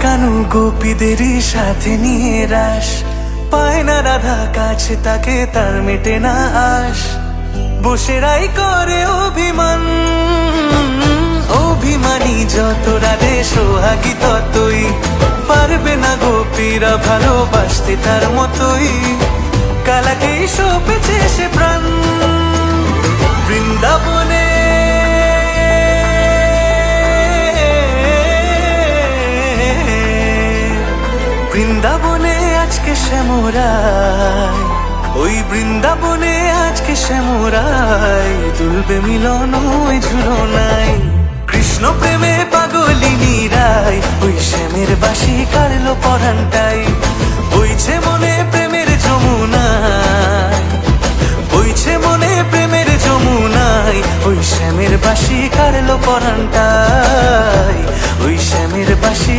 কানু গোপীদেরই সাথে নিয়ে রাস, পায় না রাধা কাছে তাকে, তার মেটে না আশ। বসেরাই করে অভিমান, অভিমানী যত রাধে সোহাগী ততই, পারবে না গোপীরা ভালোবাসতে তার মতোই। কালাকেই সপেছে সে প্রাণ বৃন্দাবনে, বৃন্দাবনে আজকে শ্যামরায়, ওই বৃন্দাবনে আজকে শ্যামরায়, দুলবে মিলন ওই ঝুলনায়। কৃষ্ণ প্রেমে পাগলিনী রায়, ওই শ্যামের বাঁশি কাড়লো পরানটাই। বইছে মনে প্রেমের যমুনায়, বইছে মনে প্রেমের যমুনায়, ওই শ্যামের বাঁশি কাড়লো পরানটাই, ওই শ্যামের বাঁশি